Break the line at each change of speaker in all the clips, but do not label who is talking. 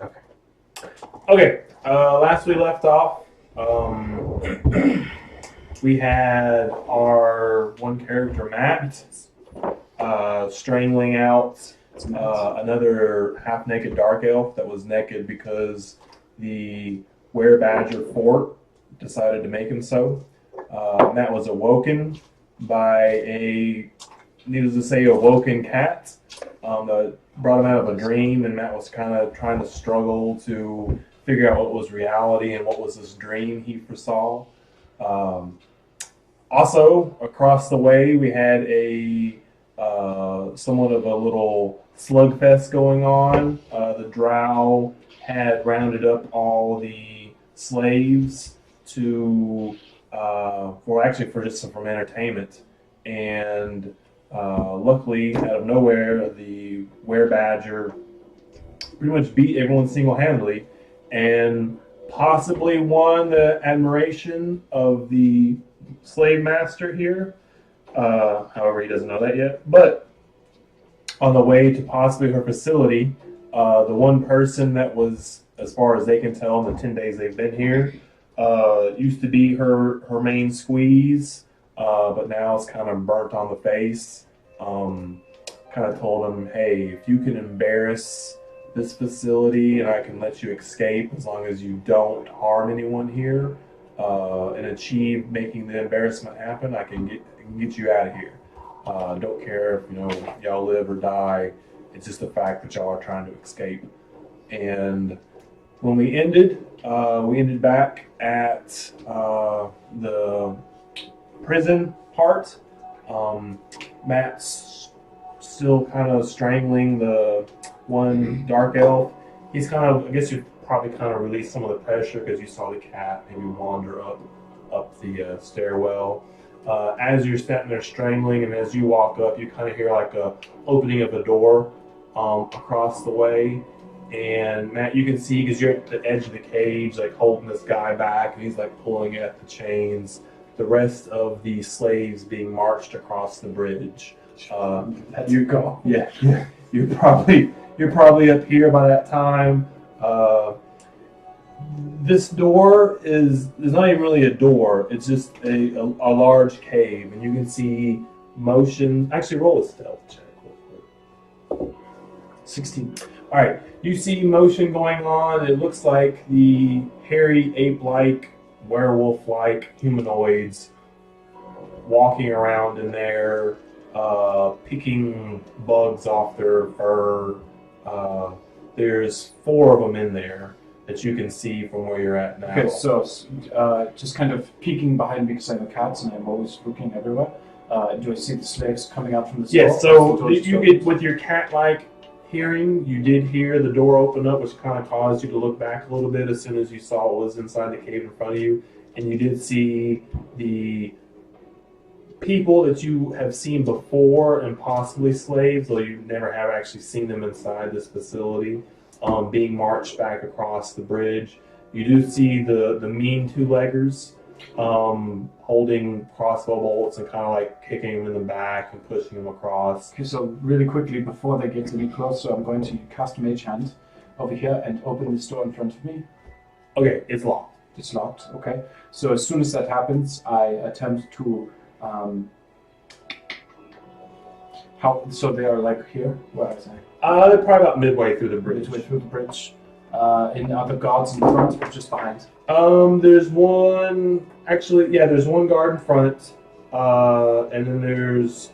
Okay.
Okay. Last we left off, we had our one character Matt strangling out another half-naked dark elf that was naked because the Were-Badger Fort decided to make him so. Matt was awoken by a, needless to say, awoken cat that brought him out of a dream, and Matt was kind of trying to struggle to figure out what was reality and what was this dream he foresaw. Um, Also, across the way, we had a somewhat of a little slugfest going on. The Drow had rounded up all the slaves to, well, actually for just from entertainment, and luckily, out of nowhere, the Were-Badger pretty much beat everyone single-handedly, and possibly won the admiration of the slave master here. However, he doesn't know that yet. But on the way to possibly her facility, the one person that was, as far as they can tell, in the 10 days they've been here, used to be her main squeeze, but now it's kind of burnt on the face. Kind of told him, hey, if you can embarrass this facility and I can let you escape as long as you don't harm anyone here, and achieve making the embarrassment happen, I can get you out of here. Don't care if y'all live or die. It's just the fact that y'all are trying to escape. And when we ended back at the prison part. Matt's still kind of strangling the one dark elf. He's kind of, I guess you probably kind of release some of the pressure because you saw the cat maybe wander up the stairwell. As you're standing there strangling, and as you walk up, you kind of hear like a opening of a door across the way. And Matt, you can see because you're at the edge of the cage, like holding this guy back, and he's like pulling at the chains. The rest of the slaves being marched across the bridge.
You go.
Yeah, yeah. You're probably up here by that time. This door is not even really a door. It's just a large cave, and you can see motion. Actually, roll a stealth check real quick.
16.
All right, you see motion going on. It looks like the hairy ape-like, werewolf-like humanoids walking around in there, picking bugs off their fur. There's 4 of them in there that you can see from where you're at now.
Okay, so just kind of peeking behind me because I have cats and I'm always looking everywhere. Do I see the slaves coming out from the store?
Yes, so you get with your cat-like hearing, you did hear the door open up, which kind of caused you to look back a little bit as soon as you saw what was inside the cave in front of you, and you did see the people that you have seen before and possibly slaves, though you never have actually seen them inside this facility, being marched back across the bridge. You do see the mean 2-leggers holding crossbow bolts and kind of like kicking them in the back and pushing them across.
Okay, so really quickly before they get any closer, I'm going to cast Mage Hand over here and open this door in front of me.
Okay, it's locked.
It's locked, okay. So as soon as that happens, I attempt to so they are like here? Where is I?
They're probably about midway through the bridge.
Midway through the bridge. And are the guards in front or just behind?
There's one. Actually, yeah, there's one guard in front, and then there's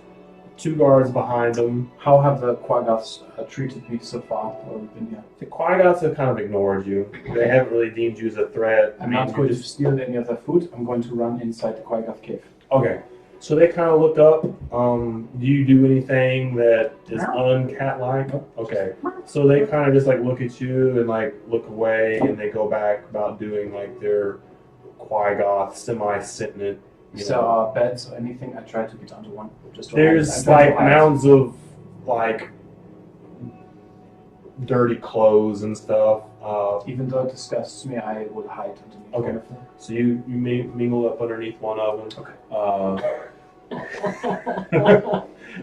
2 guards behind them.
How have the Quaggoths treated me so far while we've been here?
The Quaggoths have kind of ignored you. They haven't really deemed you as a threat.
I'm not going to steal any of their food. I'm going to run inside the Quaggoth cave.
Okay. So they kind of look up. Do you do anything that is uncat-like? Okay. So they kind of just like look at you and like look away, and they go back about doing like their Quaggoth semi-sentient.
So beds or anything, I try to get onto one.
There's like mounds of like dirty clothes and stuff.
Even though it disgusts me, I will hide underneath one of them.
So you mingle up underneath one of them.
Okay.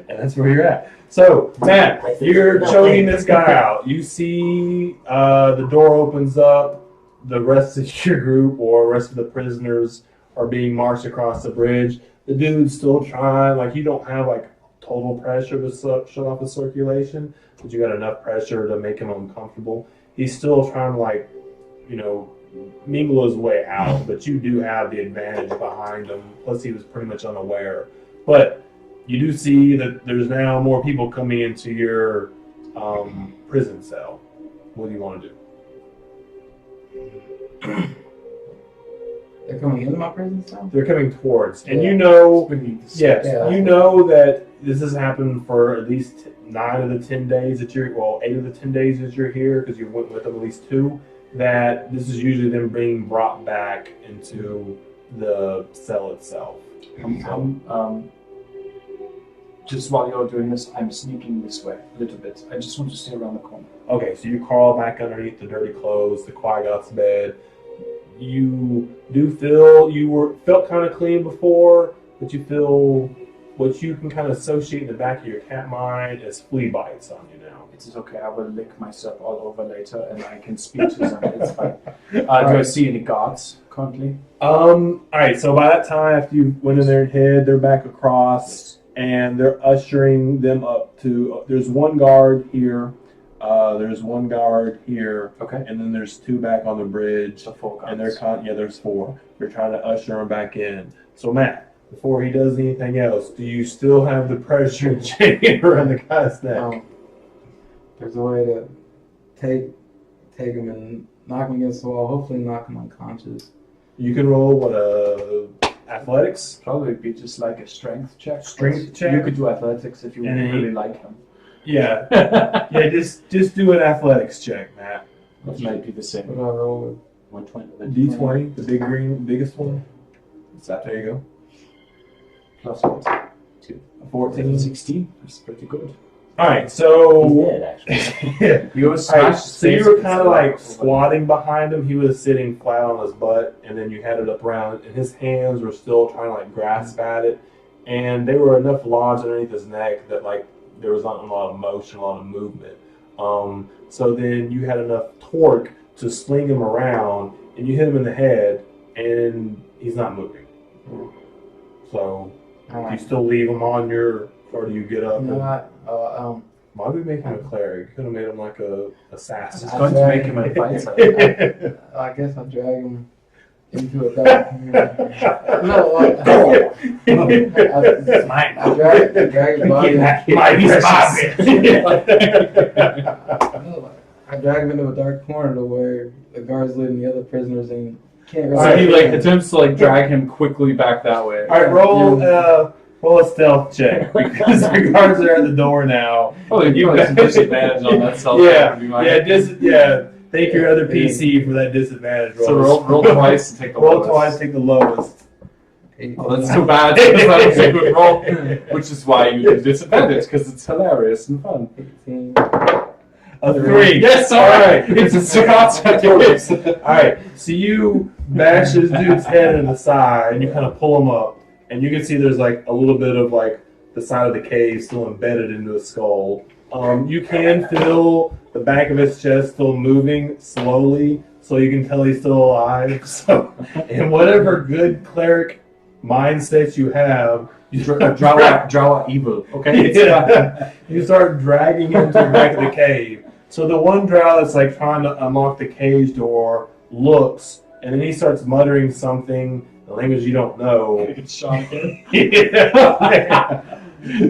And that's where you're at. So, Matt, you're choking this guy out. You see the door opens up. The rest of your group or rest of the prisoners are being marched across the bridge. The dude's still trying. Like, you don't have, like, total pressure to shut off the circulation, but you got enough pressure to make him uncomfortable. He's still trying to, like, mingle his way out, but you do have the advantage behind him. Plus, he was pretty much unaware. But you do see that there's now more people coming into your prison cell. What do you want to do?
They're coming into my prison cell?
They're coming towards. And
Yeah.
you know,
Yes.
you know that this has happened for at least 9 of the 10 days that 8 of the 10 days that you're here, because you went with them at least 2, that this is usually them being brought back into the cell itself.
Just while you're doing this, I'm sneaking this way a little bit. I just want to stay around the corner.
Okay, so you crawl back underneath the dirty clothes, the Qui-Got's bed. You do feel felt kind of clean before, but you feel what you can kind of associate in the back of your cat mind as flea bites on you now.
It is okay. I will lick myself all over later, and I can speak to them. It's fine. Do I see any guards currently?
All right. So by that time, after you went in there and hid, they're back across, and they're ushering them up to. There's one guard here. There's one guard here.
Okay.
And then there's 2 back on the bridge.
So 4 guards.
And there's 4. They're trying to usher him back in. So Matt, before he does anything else, do you still have the pressure and chain around the guy's neck?
There's a way to take him and knock him against the wall. Hopefully, knock him unconscious.
You can roll athletics.
Probably be just like a strength check.
Strength check?
You could do athletics if you
And then
really like him.
Yeah, yeah. Just do an athletics check, Matt.
It might be the
What
same.
do I roll with?
120.
D20, the biggest one. There you go.
Plus what?
14.
16. That's pretty good.
All right,
He's
so
dead, actually.
yeah.
You
All right,
smashed
so you were kind of like squatting behind him. He was sitting flat on his butt, and then you had it up around, and his hands were still trying to like grasp at it, and they were enough lodged underneath his neck that like there was not a lot of motion, a lot of movement. So then you had enough torque to sling him around, and you hit him in the head, and he's not moving. So do you still leave him on your, or do you get up?
No,
Why did we make him a cleric? You could have made him like a assassin.
It's going to make him a fighter.
I guess I drag him into a dark. No, I drag his body. I drag him into a dark corner to where the guards leading the other prisoners and can't really.
So he like attempts to like drag him quickly back that way.
All right, roll a stealth check because the guards are at the door now.
Oh, you have some disadvantage on that stealth.
Thank your other PC for that disadvantage roll.
So roll twice and take the
roll
lowest.
twice, take the lowest.
Oh, that's too bad. Because that was a good roll, which is why you use disadvantage because it's hilarious and fun.
18.
A 3.
Yes, all right. It's a Scotch.
All right, so you bash this dude's head in the side, and you kind of pull him up, and you can see there's like a little bit of like the side of the cave still embedded into his skull. You can feel the back of his chest still moving slowly, so you can tell he's still alive. So, in whatever good cleric mindset you have, you
Draw evil. Okay.
you start dragging him to the back of the cave. So the one drow that's like trying to unlock the cage door looks, and then he starts muttering something, the language you don't know.
It's shocking.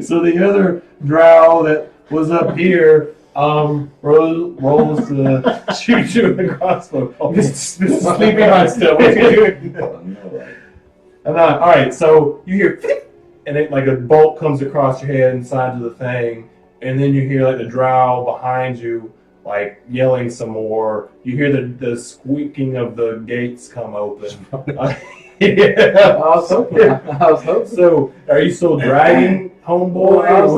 So the other drow that was up here rolls to shoot you with a crossbow.
This is sleeping on still. What are you doing?
All right, so you hear, and it like a bolt comes across your head inside of the thing, and then you hear like the drow behind you, like yelling some more. You hear the squeaking of the gates come open. Yeah.
I was hoping.
So, are you still dragging homeboy?
I was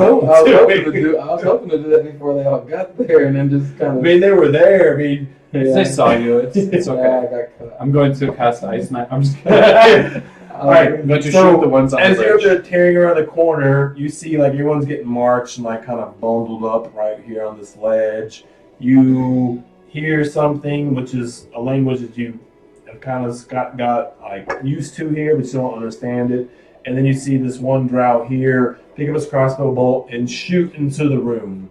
hoping to do that before they all got there, and then just kind
I
of.
mean, they were there. I mean,
They saw you. It's
Yeah,
okay.
I got cut.
I'm going to cast Ice Knife. I'm just kidding.
Alright,
But you
so
shoot the ones on
as
the
you're up
bridge.
there tearing around the corner, you see like everyone's getting marched and like kind of bundled up right here on this ledge. You hear something which is a language that you have kind of got like used to here, but you don't understand it. And then you see this one drow here pick up his crossbow bolt and shoot into the room.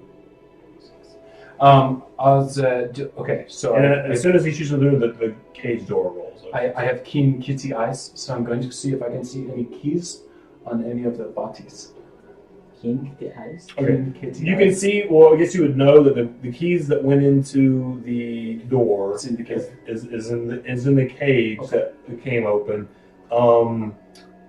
Okay, so
And as soon as he shoots into the room, the cage door rolls open.
I have keen kitty eyes, so I'm going to see if I can see any keys on any of the bodies.
King the eyes.
Okay.
Keen kitty
You can
eyes.
see, well, I guess you would know that the keys that went into the door
It's in the cage.
is in the cage
Okay.
that came open.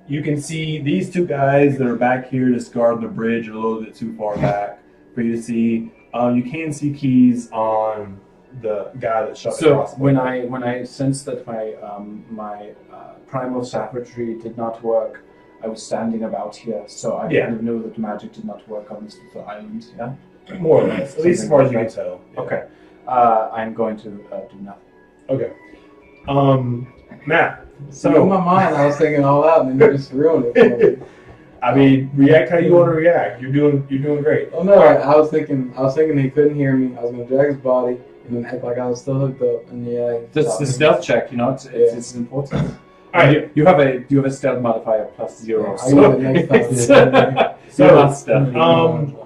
You can see these two guys that are back here just guarding the bridge a little bit too far back for you to see. You can see keys on the guy that shot the
So
crossbow.
when I sensed that my primal savagery did not work, I was standing about here, so I
Yeah.
kind of knew that magic did not work on this little island. Yeah.
More or less, at least as far as you can tell. Yeah.
Okay. I'm going to do nothing.
Okay. Matt.
So in my
So
mind, I was thinking all out, and then you just ruined it for me.
I mean, react how you want to react. You're doing great.
Oh no, I was thinking he couldn't hear me. I was gonna drag his body and then act like I was still hooked up, and yeah.
This the stealth check, you know, it's important.
All right.
You have a stealth modifier +0.
Yeah, I'll
So
use it next time.
So,
you're not stealthy.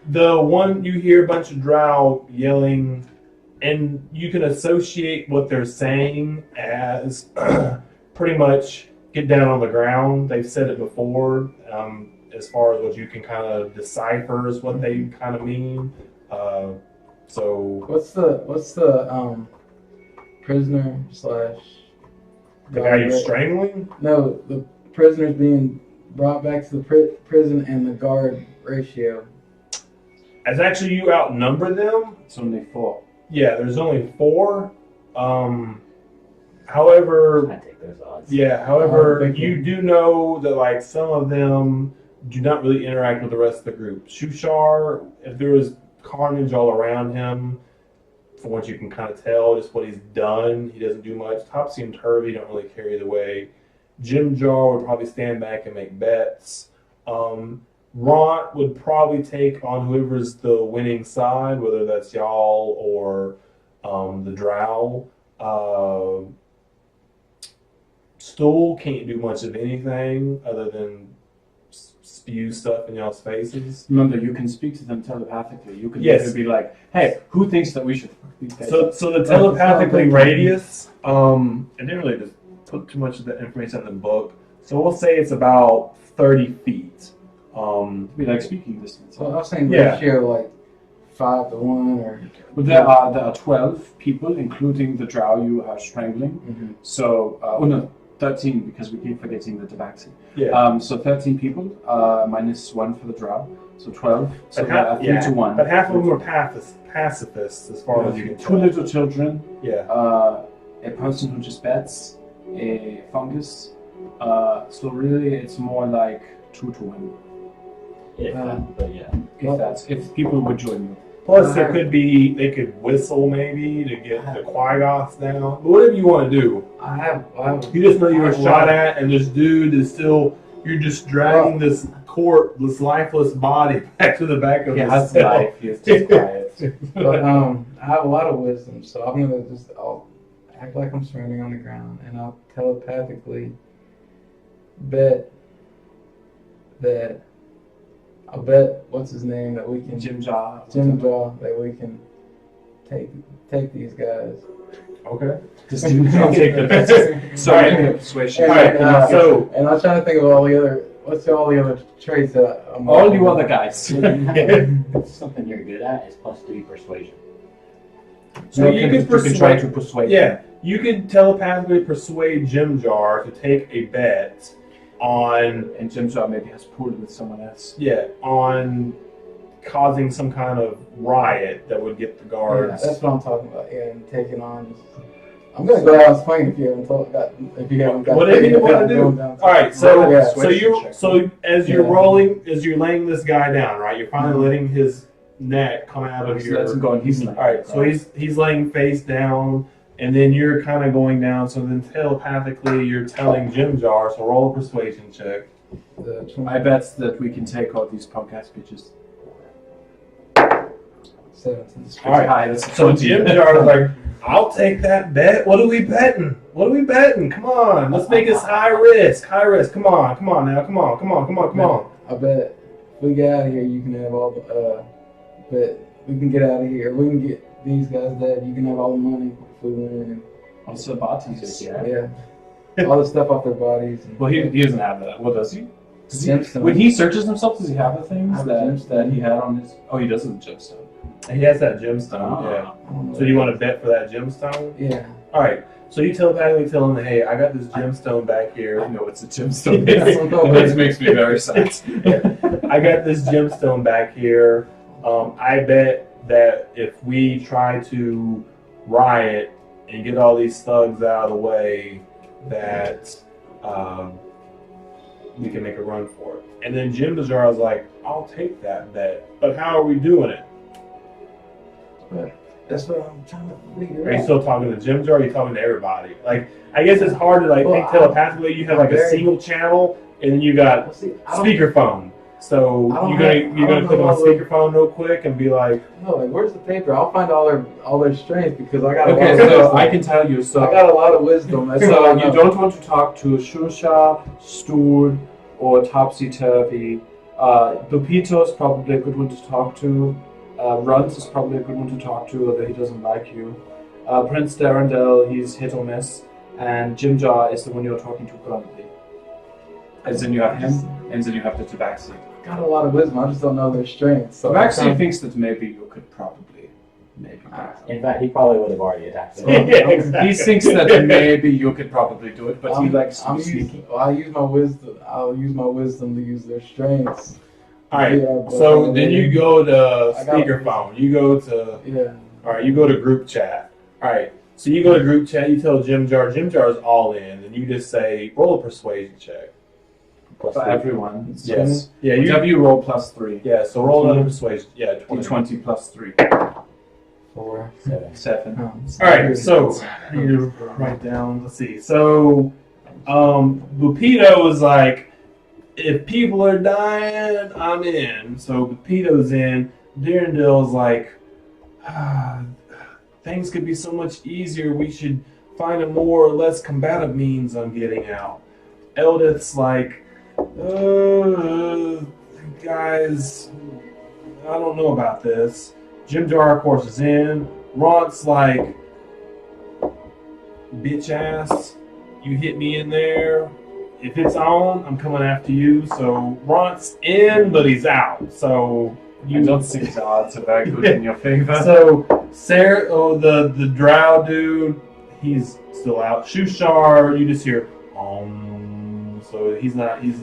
The one you hear a bunch of drow yelling, and you can associate what they're saying as pretty much get down on the ground. They've said it before. As far as what you can kind of decipher is what they kind of mean. So
What's the prisoner slash
the guy you're strangling.
No, the prisoners being brought back to the prison and the guard ratio.
As actually you outnumber them.
It's only 4.
Yeah, there's only 4. However,
I take those odds.
yeah, however,
Thank you.
you do know that like some of them do not really interact with the rest of the group. Shushar, if there was carnage all around him, from what you can kind of tell, just what he's done, he doesn't do much. Topsy and Turvy don't really carry the way. Jim Jar would probably stand back and make bets. Ront would probably take on whoever's the winning side, whether that's y'all or the Drow. Stool can't do much of anything other than spew stuff in y'all's faces.
Remember, you can speak to them telepathically. You can
Yes.
either be like, "Hey, who thinks that we should fuck these guys?"
So the telepathically radius, I didn't really just put too much of that information in the book. So we'll say it's about 30 feet.
It'd be like speaking distance.
So I was saying
Yeah.
ratio like 5 to 1 or.
But there are 12 people, including the drow you are strangling. So, no, 13 because we keep forgetting the tabaxi.
Yeah.
So 13 people, -1 for the drow, so 12. So
But
there are 3 to 1.
But half of them are pacifists as far as you can
2
tell.
little children,
Yeah.
a person who just bets, a fungus. So really, it's more like 2 to 1.
But yeah.
If people would join you.
Plus, there could be, they could whistle maybe to get the Quaggoths down. But whatever you want to do.
I have
You just know you were
I have
shot
one.
at, and this dude is still. You're just dragging this lifeless body back to the back of
He
the
has
cell.
life. He is just quiet.
But I have a lot of wisdom, so I'm gonna I'll act like I'm standing on the ground, and I'll telepathically bet that I'll bet what's his name that we can
Jim Jar.
Jaw that we can take these guys.
Okay.
Just I'll take the best. Sorry,
Alright.
the persuasion.
And,
Alright, so-
and I'm trying to think of all the other traits that I'm
all you other guys.
Something you're good at is +3 persuasion.
So you could
try to persuade.
Yeah, you could telepathically persuade Jim Jar to take a bet on
And Jim Jar maybe has pulled with someone else.
on causing some kind of riot that would get the
Yeah,
guards.
that's what I'm talking about. Yeah, and taking on. I'm gonna go out and swing if you haven't got.
Whatever you want to do. All right, so
Yeah.
so as you're
Yeah.
rolling, as you're laying this guy down, right? You're finally letting his neck come out of
Just
your.
let him go and he's like,
All right, so he's laying face down. and then you're kind of going down. So then telepathically, you're telling Jim Jar. So roll a persuasion check.
I bet that we can take out these punk ass bitches.
17.
All right.
High, that's
So Jim Jar is like, I'll take that bet. What are we betting? What are we betting? Come on, let's make this high risk. High risk. Come on now. Come on.
I bet if we get out of here, you can have all the. But we can get out of here. We can get these guys dead. You can have all the money if we win.
Also bodies.
Yeah. All the stuff off their bodies. And,
Well, he doesn't have that. What does he? Does he
Gemstone.
when he searches himself, does he have the things
I have a
that
gemstone.
he had on his? Oh, he does have a gemstone.
He has that gemstone.
Ah.
Yeah. So you want to bet for that gemstone?
Yeah.
All right. So you telepathically tell him, hey, I got this gemstone back
I
here.
know it's a gemstone.
Yeah.
This makes me very sad.
I got this gemstone back here. I bet that if we try to riot and get all these thugs out of the way, that we can make a run for it. And then Jim Bajar was like, I'll take that bet. But how are we doing it?
That's what I'm trying to figure
Are you
out.
still talking to Jim Jar or are you talking to everybody? Like, I guess it's hard to like
Well,
think telepathically. You have like a single channel and then you got
Well, see, I don't
speakerphone. So
I don't
you're
have-
gonna
I don't
click
know
on
all the-
speakerphone real quick and be like,
know, like, where's the paper? I'll find all their strengths because I got a
Okay,
lot of
so
wisdom.
I can tell you.
I
So,
got a lot of wisdom. That's all
so
I
you
know.
don't want to talk to Shusha, Stool, or Topsy Turvy. Lupito is probably a good one to talk to. Runs is probably a good one to talk to, although he doesn't like you. Prince Darandel, he's hit or miss. And Jim Jar is the one you're talking to currently. And then you have him, and then you have the Tabaxi.
I got a lot of wisdom. I just don't know their strengths. So
Tabaxi thinks that maybe you could probably, maybe.
In fact, he probably would have already attacked him.
Yeah, exactly.
He thinks that maybe you could probably do it, but he likes to
I'm
be sneaky.
I'll use my wisdom. I'll use my wisdom to use their strengths.
all right.
Yeah, but
So then you go to
I got-
speakerphone. You go to
Yeah.
all right. You go to group chat. All right. So you go to group chat. You tell Jim Jar. Jim Jar is all in, and you just say roll a persuasion check.
Plus
For
three.
everyone. It's
Yes. Yeah.
Whatever you roll +3.
Yeah. So roll another persuasion. Yeah. 20.
D20 +3.
4.
7.
7.
All right. So I need to write down. Let's see. So Lupito is like, if people are dying, I'm in. So Lupito's in. Darendale's like, things could be so much easier. We should find a more or less combative means on getting out. Eldith's like, guys, I don't know about this. Jim Jar, of course, is in. Ront's like, bitch ass, you hit me in there. If it's on, I'm coming after you. So Ront's in, but he's out. So
You don't think the odds are very good in your favor.
so Sarah, the drow dude, he's still out. Shushar, you just hear, so he's not. He's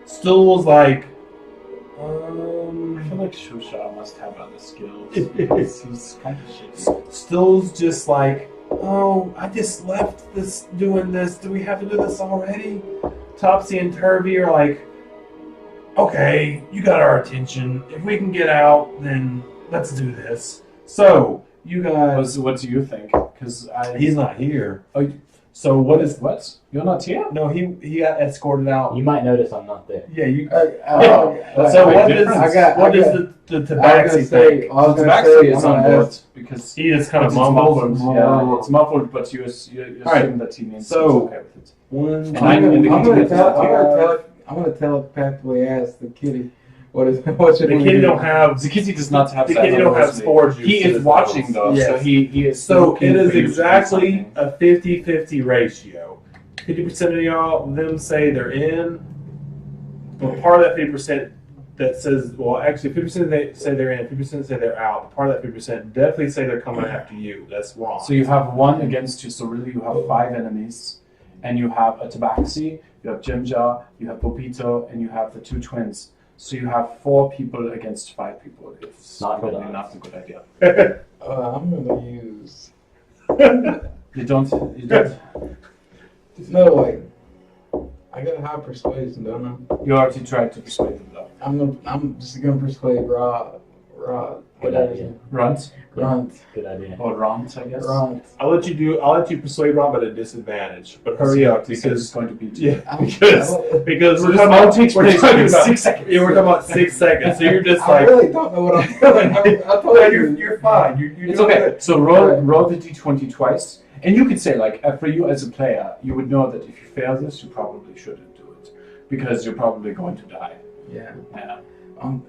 Stool's like,
I feel like Shusha must have other skills. He's kind of shitty.
Stool's just like, oh, I just left this doing this. Do we have to do this already? Topsy and Turvy are like, okay, you got our attention. If we can get out, then let's do this. So you guys,
What do you think? Because
he's not here. So what is?
What? You're not here?
No, he got escorted out.
You might notice I'm not there.
Yeah, you.
That's
So
quite
what is
different.
what does the
I was
Tabaxi
gonna say,
think?
I was
The
gonna
Tabaxi
say,
is
I'm
on
gonna
board
ask-
because
He just kind of
it's
mumbles.
muffled. Yeah, it's muffled, but you assume
Alright,
that he means
so-
he's okay with it.
One,
And
two,
I'm indicating
I'm gonna telepathically ask the kitty what should
the
we
kitty
do?
don't have.
The kitty does not have
The
that
kitty don't have
obviously.
spore juice.
He
in
is
his
watching
nose.
though,
Yes.
so he is.
So
looking
it is
for you to do
exactly
something.
a 50-50 ratio. 50% of y'all them say they're in. But part of that 50% that says, well, actually 50% they say they're in, 50% say they're out. But part of that 50% definitely say they're coming after you. That's wrong.
So you have one against you, so really you have 5 enemies. And you have a Tabaxi, you have Jimja, you have Bobito, and you have the 2 twins. So you have 4 people against 5 people. It's
Not good
probably
odds.
not a good idea.
I'm gonna use.
You don't.
No, wait. I got a high persuasion, don't I?
You already tried to persuade them though.
I'm just gonna persuade Rod.
Good idea.
Runt
Grunt.
Good idea.
or Runt, I guess.
Grunt.
I'll let you persuade Rob at a disadvantage, but hurry up
Because
because
it's going to be
yeah, because we're
This
talking
all
about
takes
we're
place
talking
in
about
6 seconds.
Yeah, we're talking about 6 seconds. So you're just
I
like
really don't know what I'm doing. I told
no,
you.
you're fine. You're
It's
doing
okay.
good.
So roll the d20 twice, and you could say like for you as a player, you would know that if you fail this, you probably shouldn't do it because you're probably going to die.
Yeah.
Yeah,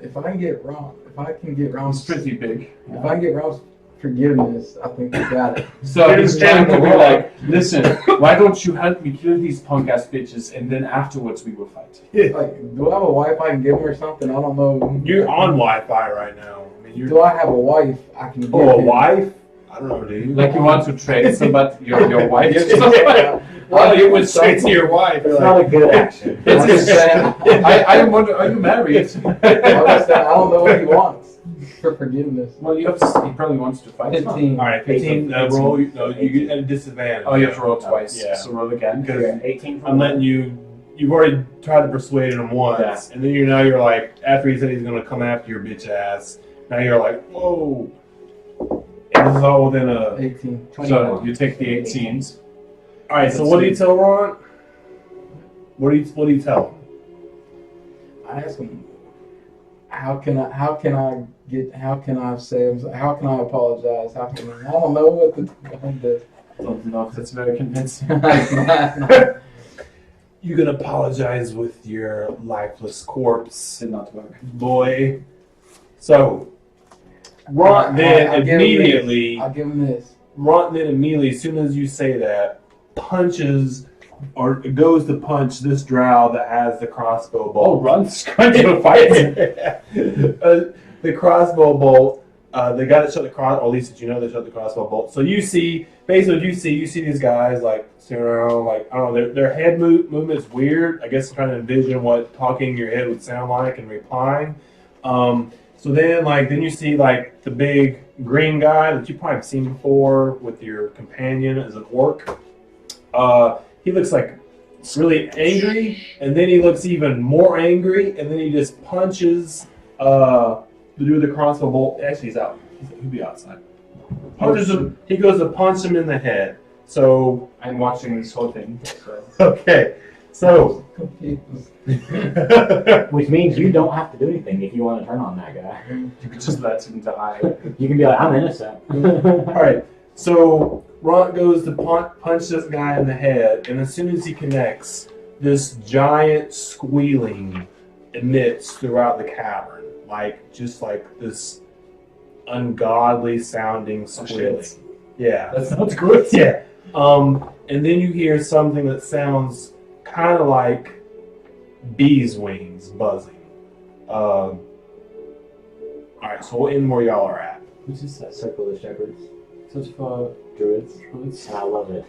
If I can get wrong, if I can get wrong,
it's pretty big.
if I can get wrong forgiveness, I think we got it.
So he's trying to be like, listen, why don't you help me kill these punk ass bitches, and then afterwards we will fight.
Like, do I have a wife I can give him or something? I don't know.
You're on Wi-Fi right now. I mean,
Do I have a wife I can give
a
him?
wife? I don't know, dude.
Like you want to trade somebody, your wife.
Well, you went straight to your wife.
It's not a good action.
I'm just saying.
I wonder, are you married?
I'm just saying, I don't know what he wants for forgiveness.
Well, he probably wants to fight.
15.
All right, 15. Roll. No, you get a disadvantage.
Oh, you have to roll twice.
Yeah.
So roll again.
Because
18
I'm letting you. You've already tried to persuade him once, and then you're like, after he said he's gonna come after your bitch ass, now you're like, whoa. And this is all within a.
18.
So you take the 18s.
All right. So what do you tell Ron? What do you tell him?
I ask him, how can I apologize? I don't know what to do.
I don't know if that's very convincing.
You can apologize with your lifeless corpse,
Did not work.
boy. So, Ron then
I'll give him
immediately,
I'll give him this.
Ron then immediately, as soon as you say that, punches or goes to punch this drow that has the crossbow
Oh,
bolt.
Run's going to fight.
The crossbow bolt. They got to shut the cross, or at least you know they shut the crossbow bolt. So you see, basically, what you see these guys like sitting around, like I don't know, their head movement's weird. I guess trying to envision what talking in your head would sound like and replying. So then you see like the big green guy that you probably have seen before with your companion as an orc. He looks like really angry, and then he looks even more angry, and then he just punches the dude with the crossbow bolt. Actually, he's out. He'll be outside. Punches him. He goes to punch him in the head. So
I'm watching this whole thing. So.
okay. So
Which means you don't have to do anything if you want to turn on that guy.
You could just let him die.
You can be like, I'm innocent.
all right. So Ron goes to punch this guy in the head, and as soon as he connects, this giant squealing emits throughout the cavern, just like this ungodly sounding squealing. Yeah,
That sounds good.
yeah. And then you hear something that sounds kind of like bees' wings buzzing. All right, so we'll end where y'all are at.
Which is that?
Circle of Shepherds.
Such for
Druids.
druids.
And I love it.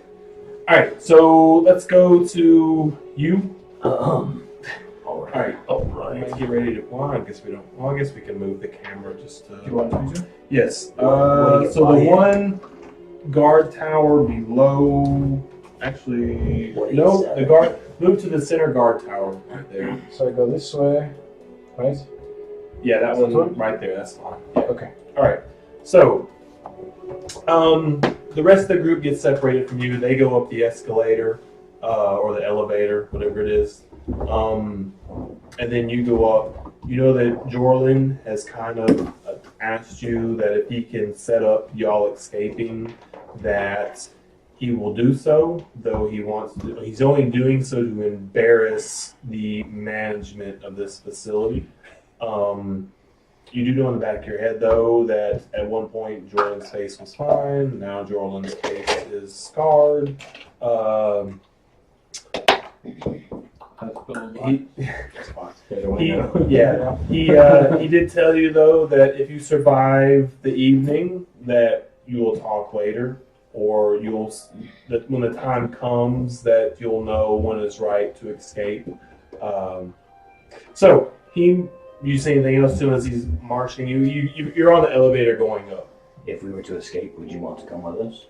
All right, so let's go to you.
Alright.
All right. Let's get ready to. Well, I guess we don't. Well, I guess we can move the camera just to.
Do you want me to?
Yes.
What do you
So the
buy?
one guard tower below. Actually,
What do you
no.
say?
The guard. Move to the center guard tower right there.
So I go this way, right?
Yeah, that
This
one
one?
right there. That's fine. Yeah.
Okay.
All right. So, the rest of the group gets separated from you. They go up the escalator or the elevator, whatever it is, and then you go up. You know that Jorlin has kind of asked you that if he can set up y'all escaping, that he will do so. Though he's only doing so to embarrass the management of this facility. You do know in the back of your head, though, that at one point Jordan's face was fine. Now Jordan's face is scarred. He did tell you, though, that if you survive the evening, that you will talk later, or that when the time comes, that you'll know when it's right to escape. So you say anything else to him as he's marching? You're on the elevator going up.
If we were to escape, would you want to come with us?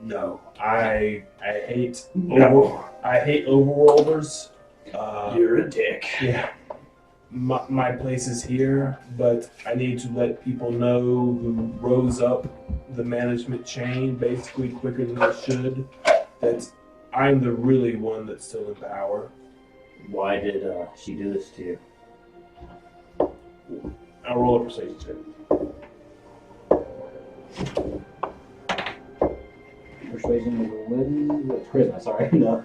No, I hate overworlders.
You're a dick.
Yeah. my place is here, but I need to let people know who rose up the management chain basically quicker than they should that I'm the really one that's still in power.
Why did she do this to you?
I'll roll a persuasion check.
Persuasion is 11. What's charisma? Sorry, no.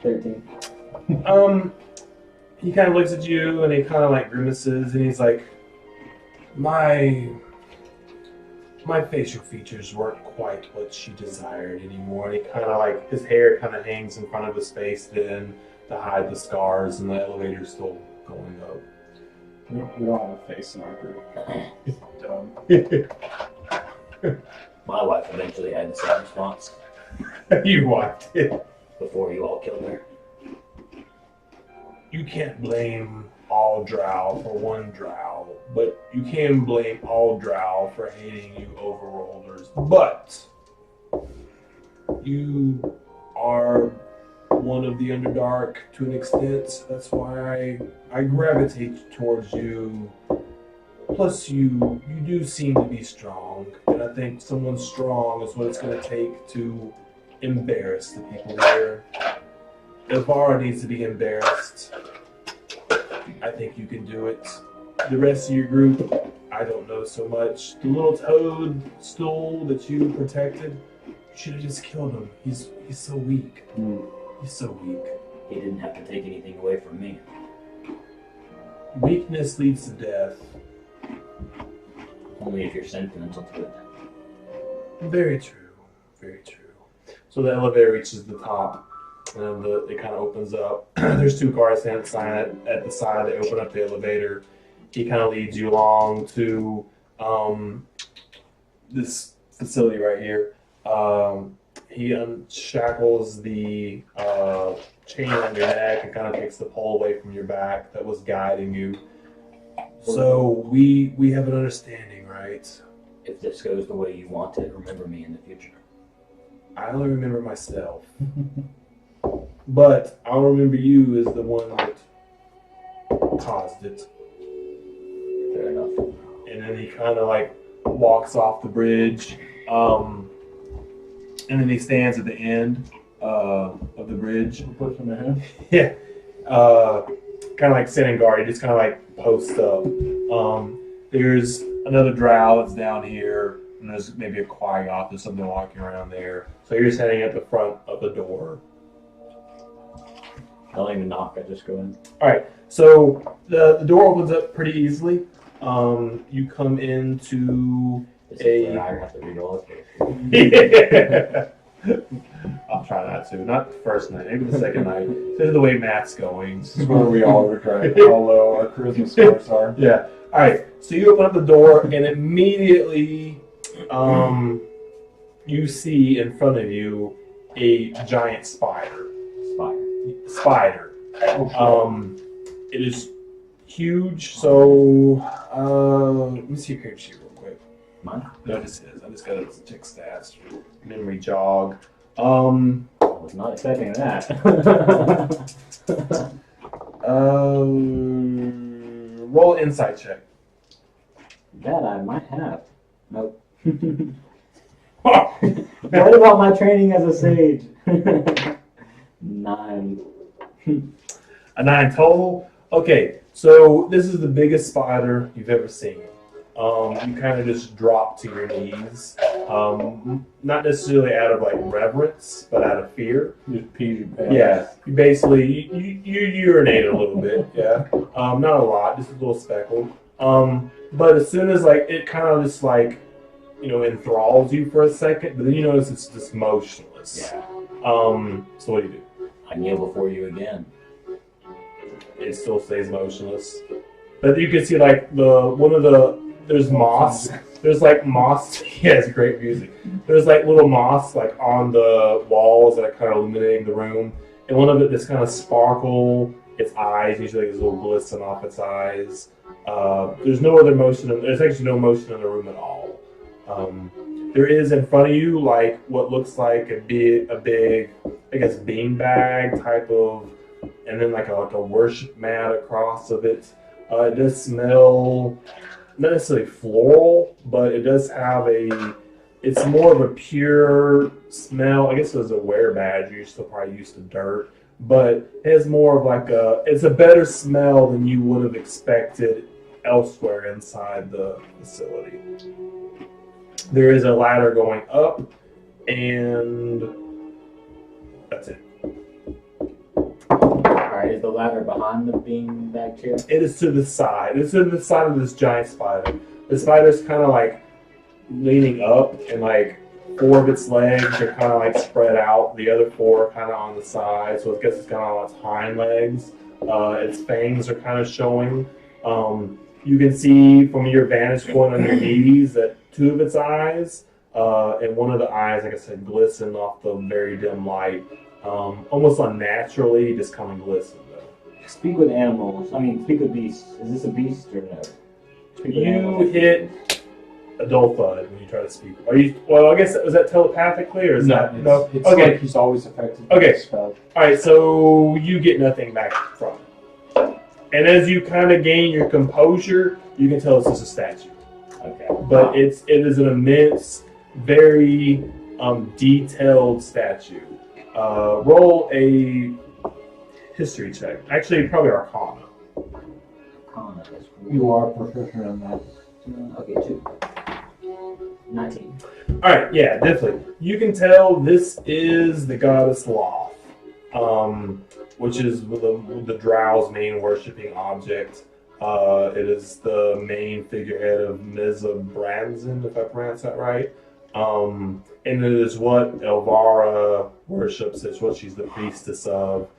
13.
He kind of looks at you and he kind of like grimaces and he's like, my facial features weren't quite what she desired anymore. And he kind of like, his hair kind of hangs in front of his face then to hide the scars, and the elevator's still going up.
We don't have a face in our group. It's dumb.
My wife eventually had the same response
You watched it.
before you all killed her.
You can't blame all drow for one drow, but you can blame all drow for hating you overworlders. But you are one of the Underdark to an extent. That's why I gravitate towards you. Plus, you do seem to be strong, and I think someone strong is what it's going to take to embarrass the people here. Elvara needs to be embarrassed. I think you can do it. The rest of your group, I don't know so much. The little toad stool that you protected, you should have just killed him. He's so weak. He's so weak.
He didn't have to take anything away from me.
Weakness leads to death.
Only if you're sentimental to it.
Very true. Very true. So the elevator reaches the top, and then it kind of opens up. There's two guards standing at the side. They open up the elevator. He kind of leads you along to this facility right here. He unshackles the chain on your neck and kind of takes the pole away from your back that was guiding you. So we have an understanding, right?
If this goes the way you want it, remember me in the future.
I only remember myself. But I'll remember you as the one that caused it.
Fair enough.
And then he kind of like walks off the bridge. And then he stands at the end of the bridge.
Push him ahead.
Yeah. Kind of like standing guard. He just kind of like posts up. There's another drow that's down here. And there's maybe a Quaggoth or something walking around there. So you're standing at the front of the door.
I don't even knock, I just go in.
Alright, so the door opens up pretty easily. You come into
This is where I have to reroll it.
I'll try not to. Not the first night, maybe the second night. This is the way math's going.
This is where we all regret how low our charisma scores are.
Yeah. Alright, so you open up the door and immediately you see in front of you a giant spider. Spider. It is huge, so let me see your character sheet real quick.
Mine?
No, this is. I just gotta check stats. Memory jog.
I was not expecting that.
Roll an insight check.
That I might have. Nope. What about my training as a sage? 9.
A 9 total. Okay, so this is the biggest spider you've ever seen. You kind of just drop to your knees, not necessarily out of like reverence, but out of fear.
You just peed your pants.
Yeah, you basically you urinate a little bit. Yeah, not a lot, just a little speckle. But as soon as like it kind of just like enthralls you for a second, but then you notice it's just motionless.
Yeah.
So what do you do?
I kneel before you again.
It still stays motionless. But you can see like there's moss. There's like moss. Yeah, it's great music. There's like little moss like on the walls that are kind of illuminating the room. And one of it just kind of sparkle. Its eyes, usually there's a little glisten off its eyes. There's no other motion. There's actually no motion in the room at all. There is in front of you like what looks like a big, I guess, beanbag type of, and then like a worship mat across of it. It does smell not necessarily floral, but it does have it's more of a pure smell. I guess it was a wear badge. You're still probably used to dirt, but it has more of like it's a better smell than you would have expected elsewhere inside the facility. There is a ladder going up, and that's it.
Alright, is the ladder behind the beanbag chair?
It is to the side. It's to the side of this giant spider. The spider's kind of like leaning up, and like 4 of its legs are kind of like spread out. The other 4 are kind of on the side, so I guess it's kind of on its hind legs. Its fangs are kind of showing. You can see from your vantage point on your knees that 2 of its eyes and 1 of the eyes, like I said, glisten off the very dim light. Almost unnaturally, just kind of glisten though.
Speak with animals. I mean, speak with beasts. Is this a beast or no? Speak with
You
animals.
hit a dull thud when you try to speak. Are you? Well, I guess was that telepathically or is that no?
It's
Okay.
like he's always affected by
Okay.
the spell.
All right. So you get nothing back from it, and as you kind of gain your composure, you can tell this is a statue.
Okay.
But it is an immense, very detailed statue. Roll a history check. Actually, probably Arcana.
Arcana, that's cool.
You are proficient in that.
Okay, 2. 19.
All right, yeah, definitely. You can tell this is the goddess Loth, which is the Drow's main worshiping object. It is the main figurehead of Meza Branson, if I pronounce that right. And it is what Elvira worships. It's what she's the priestess of.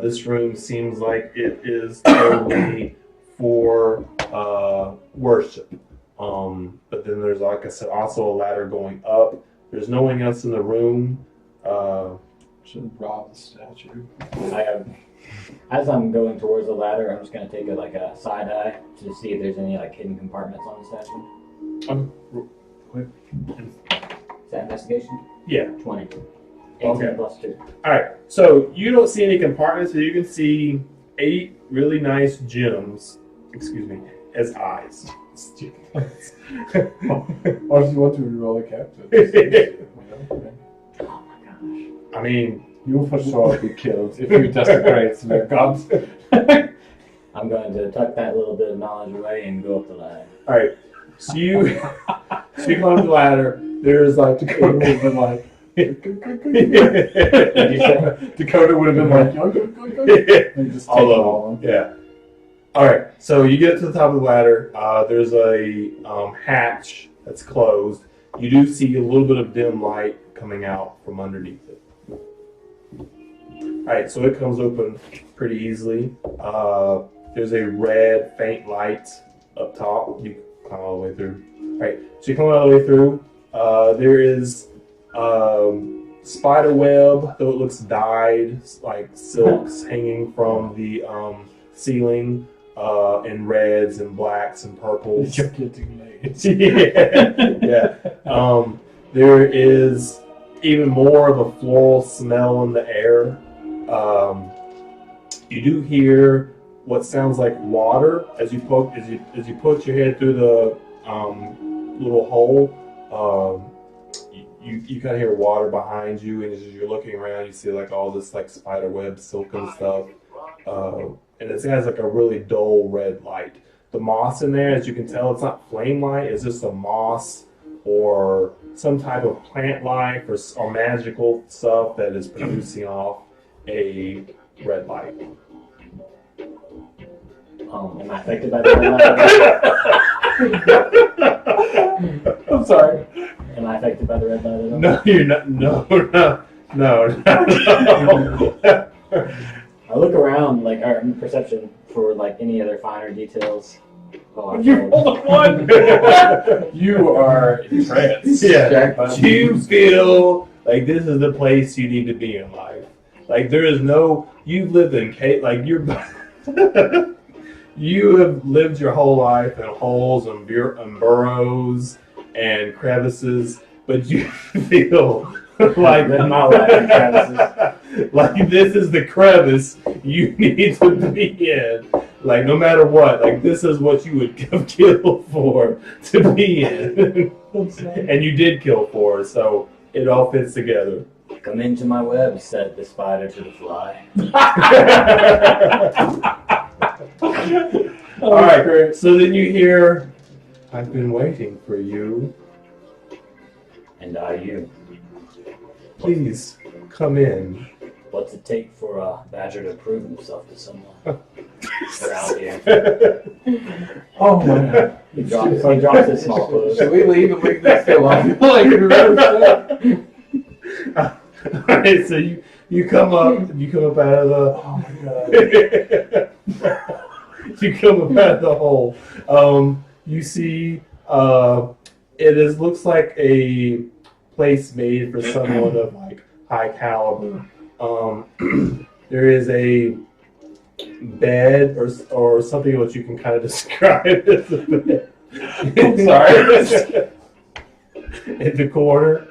This room seems like it is totally for worship. But then there's, like I said, also a ladder going up. There's no one else in the room.
Should rob the statue.
As I'm going towards the ladder, I'm just gonna take a side eye to see if there's any like hidden compartments on the statue. Is that investigation?
Yeah.
20. 18
Okay.
plus 2.
All right. So you don't see any compartments, but you can see 8 really nice gems. Excuse me, as eyes.
Or if you want to reroll a captain.
Oh my gosh.
I mean,
You will for sure be killed if you desecrate their gods.
I'm going to tuck that little bit of knowledge away and go up the ladder.
all right. So you climb the ladder. There's like
Dakota would have been like,
What'd you say?
Dakota would have been like, yo, and just take
All of
all
them. Yeah. All right. So you get to the top of the ladder. There's a hatch that's closed. You do see a little bit of dim light coming out from underneath it. All right. So it comes open pretty easily. There's a red faint light up top. You climb all the way through. All right. So you come all the way through. There is spider web, though it looks dyed, like silks hanging from the ceiling, in reds and blacks and purples.
You're getting laid.
Yeah. There is even more of a floral smell in the air. You do hear what sounds like water as you put your head through the little hole. You kind of hear water behind you, and as you're looking around, you see like all this like spider web, silk and stuff, and it has like a really dull red light. The moss in there, as you can tell, it's not flame light; it's just a moss or some type of plant life or magical stuff that is producing off a red light.
Am I affected by the red light?
I'm sorry.
Am I affected by the red light at all?
No, you're not. No.
I look around, like, our perception for like any other finer details. Oh,
You rolled a 1. You are entranced.
Yeah, you feel like this is the place you need to be in life. Like there is no, you've lived in like you're, you have lived your whole life in holes and burrows and crevices, but you feel like
Lived my life in crevices.
like this is the crevice you need to be in. Like no matter what, like this is what you would have killed for to be in, and you did kill for, so it all fits together.
Come into my web, said the spider to the fly.
All right, so then you hear, "I've been waiting for you.
And I you.
Please come in."
What's it take for a badger to prove himself to someone around here?
Oh my god.
He drops his small clothes.
Should we leave and leave this still on? Like, really
Alright, so you come up out of the
Oh my god.
you come up out of the hole. You see looks like a place made for someone of like high caliber. There is a bed or something which you can kind of describe as a bed.
I'm sorry.
In the corner,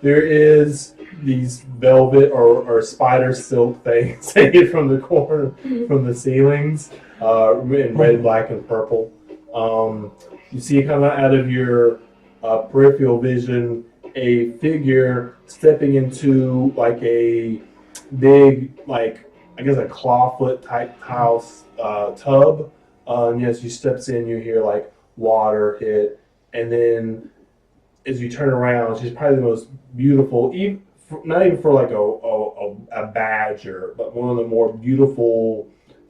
there is these velvet or spider silk things hanging from the corner, from the ceilings, in red, black, and purple. You see kind of out of your peripheral vision a figure stepping into like a big, like I guess a clawfoot type house tub. And as she steps in, you hear like water hit, and then as you turn around, she's probably the most beautiful, not even for like a badger, but one of the more beautiful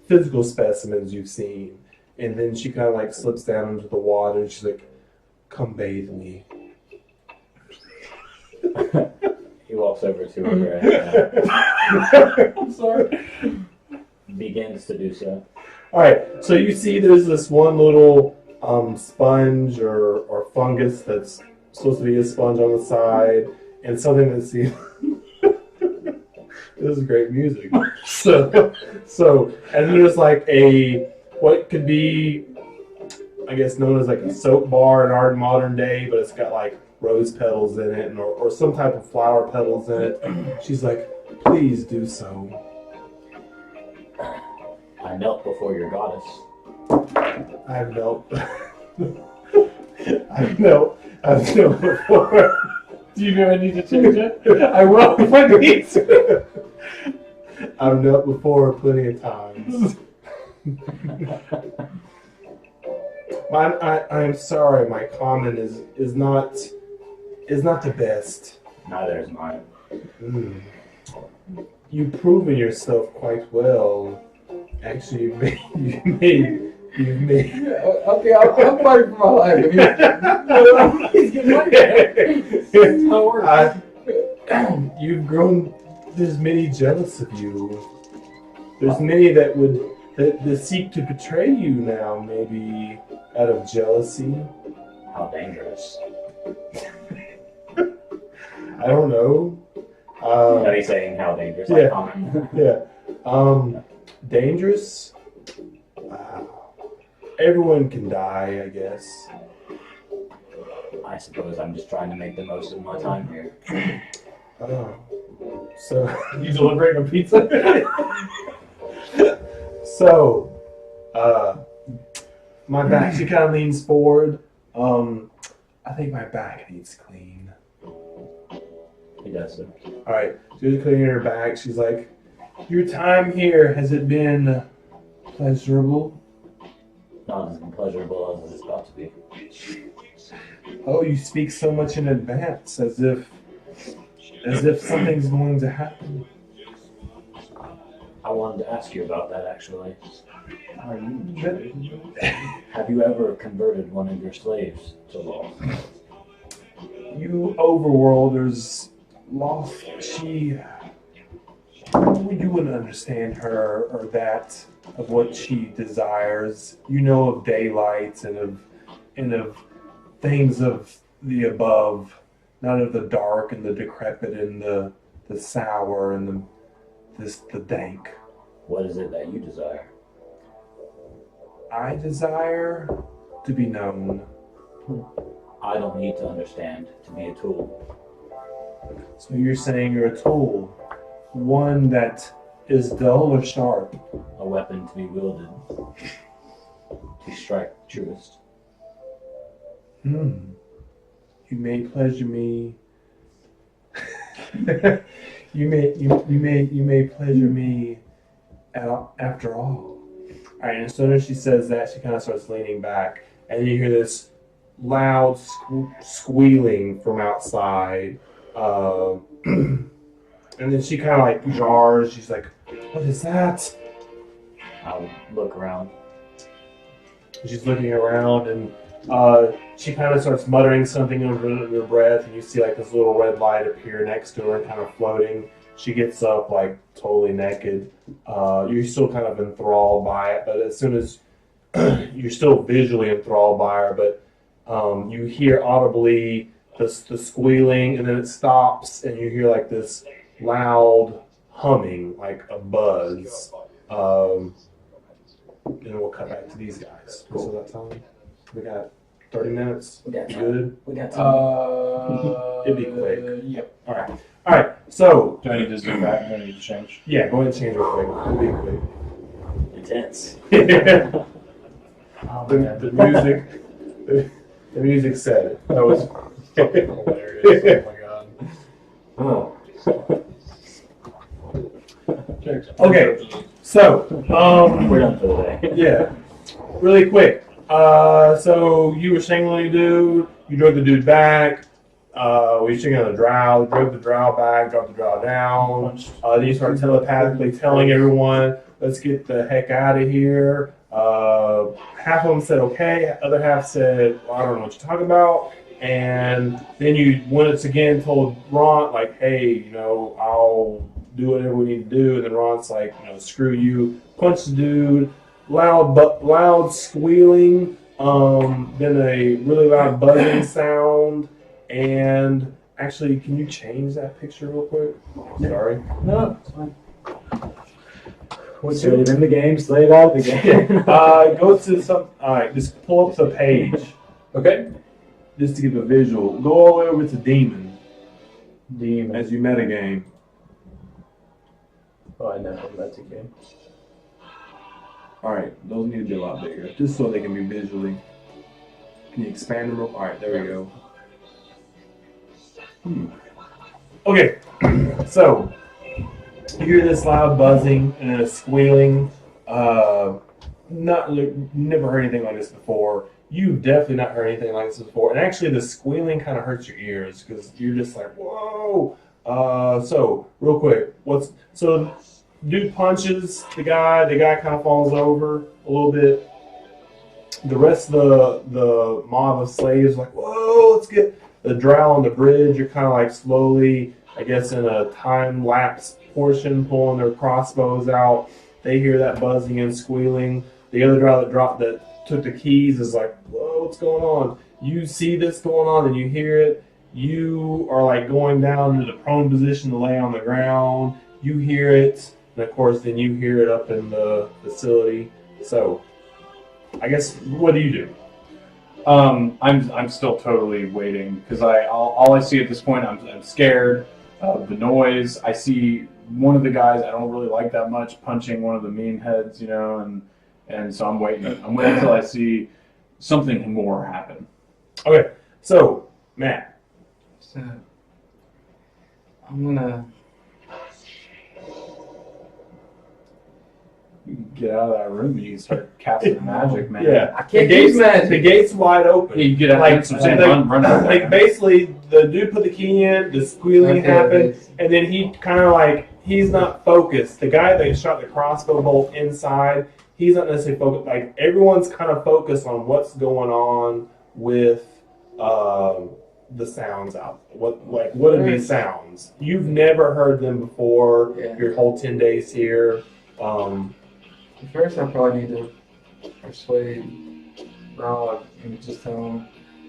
physical specimens you've seen. And then she kind of like slips down into the water, and she's like, "Come bathe me."
He walks over to her and
I'm sorry.
begins to do so.
All right, so you see there's this one little sponge or fungus that's supposed to be a sponge on the side, and something that seems. This is great music. So, and then there's like what could be, I guess, known as like a soap bar in our modern day, but it's got like rose petals in it, or some type of flower petals in it. She's like, "Please do so."
I knelt before your goddess.
I've knelt. I've knelt before.
Do you know I need to change it? I will if I need to.
I've knelt before plenty of times. I'm sorry, my comment is not the best.
Neither is mine.
You've proven yourself quite well. Actually, you've made.
Okay, I'm fighting for my life. He's getting money. That's how it works.
You've grown. There's many jealous of you. There's many that seek to betray you now, maybe out of jealousy.
How dangerous.
I don't know.
Are you saying how dangerous?
Yeah.
Comment.
Yeah. Dangerous? Wow. Everyone can die, I guess.
I suppose I'm just trying to make the most of my time here.
Oh. So,
You delivering a pizza?
so, my back, she kind of leans forward. I think my back needs clean.
He does so.
Alright, she's cleaning her back. She's like, "Your time here, has it been pleasurable?"
Not as pleasurable as it's about to be.
Oh, you speak so much in advance, as if something's going to happen.
I wanted to ask you about that, actually.
Are you?
Have you ever converted one of your slaves to law?
You overworlders lost. You wouldn't understand her or that of what she desires. You know of daylights and of things of the above, not of the dark and the decrepit and the sour and the dank.
What is it that you desire?
I desire to be known.
I don't need to understand to be a tool.
So you're saying you're a tool, one that is dull or sharp?
A weapon to be wielded to strike the truest.
You may pleasure me. you may pleasure me after all. All right, and as soon as she says that, she kind of starts leaning back, and you hear this loud squealing from outside. And then she kind of like jars. She's like, "What is that?"
I'll look around.
She's looking around, and she kind of starts muttering something under her breath, and you see like this little red light appear next to her, kind of floating. She gets up like totally naked. You're still kind of enthralled by it, but as soon as you're still visually enthralled by her, but you hear audibly the squealing, and then it stops, and you hear like this loud humming, like a buzz. And then we'll cut back to these guys. So that time we got 30 minutes.
We got
You
time.
good?
We got time.
It'd be quick.
Yep.
All right. So
Do I need to zoom back? Do I need to change?
yeah, go ahead and change real quick. It'll be
Intense.
quick.
Oh,
the music. The music said it.
That was fucking hilarious. Oh my god.
Okay. So
We're done for the day.
yeah, really quick. So you were strangling a dude. You drug the dude back. We checking on the drow. Drug the drow back. Dropped the drow down. Then you start telepathically telling everyone, "Let's get the heck out of here." Half of them said okay. Other half said, well, "I don't know what you're talking about." And then you once again told Ron, like, "Hey, I'll do whatever we need to do." And then Ron's like, "Screw you." Punch the dude. Loud squealing. Then a really loud buzzing sound. And actually, can you change that picture real quick? Sorry.
No, it's fine. What's it in the game? Slay it out of the game.
Go to some. All right, just pull up the page.
Okay.
Just to give a visual. Go all the way over to Demon
Demon.
as you metagame.
Oh, I never met the game.
All right, those need to be a lot bigger, just so they can be visually. Can you expand them? All right, there we go. Okay, so you hear this loud buzzing and then a squealing. Never heard anything like this before. You've definitely not heard anything like this before. And actually, the squealing kind of hurts your ears because you're just like, whoa. So real quick, dude punches the guy. The guy kind of falls over a little bit. The rest of the mob of slaves like, whoa, let's get the drow on the bridge. You're kind of like slowly, I guess, in a time lapse portion, pulling their crossbows out. They hear that buzzing and squealing. The other drow that took the keys is like, whoa, what's going on? You see this going on and you hear it. You are like going down to the prone position to lay on the ground. You hear it. And of course, then you hear it up in the facility. So, I guess, what do you do?
I'm still totally waiting because all I see at this point, I'm scared of the noise. I see one of the guys I don't really like that much punching one of the mean heads, and so I'm waiting. I'm waiting until I see something more happen.
Okay, so Matt.
So I'm gonna.
You can get out of that room and you can start casting magic, man.
Yeah,
I can't use magic.
The gate's wide open.
Yeah, you get out
Like,
so run out
like
there.
basically, the dude put the key in, the squealing
Okay,
happened,
yes.
and then he kind of like, he's not focused. The guy that shot the crossbow bolt inside, he's not necessarily focused. Like, everyone's kind of focused on what's going on with the sounds out. What are these sounds? You've never heard them before.
Yeah.
Your whole 10 days here.
First, I probably need to persuade Rod and just tell him,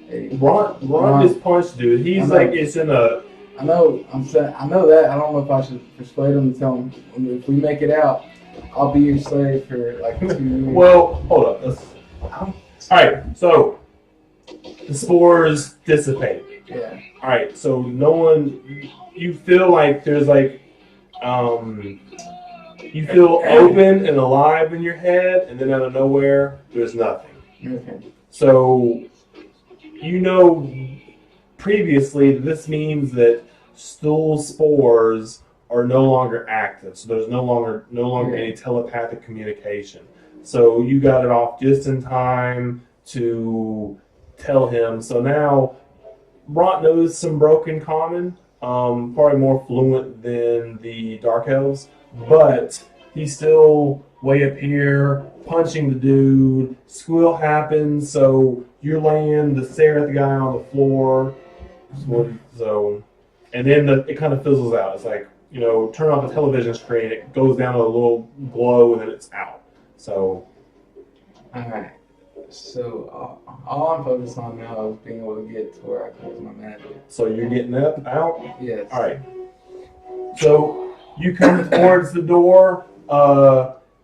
"Hey,
Ron just punched dude. He's like, it's in a.
I know. I'm saying I know that. I don't know if I should persuade him to tell him if we make it out, I'll be your slave for like 2 years."
Well, hold up. All right. So the spores dissipate.
Yeah.
All right. So no one. You feel like there's like you feel open and alive in your head, and then out of nowhere, there's nothing.
Okay.
So, previously, this means that stool spores are no longer active. So there's no longer any telepathic communication. So you got it off just in time to tell him. So now, Bront knows some Broken Common, probably more fluent than the Dark Elves, but he's still way up here, punching the dude. Squeal happens, so you're laying to stare at the guy on the floor. So, and then it kind of fizzles out. It's like, turn off the television screen, it goes down to a little glow, and then it's out. So,
Alright. So, all I'm focused on now is being able to get to where I can use my magic.
so you're getting up, out?
Yes.
All right. So you come towards the door.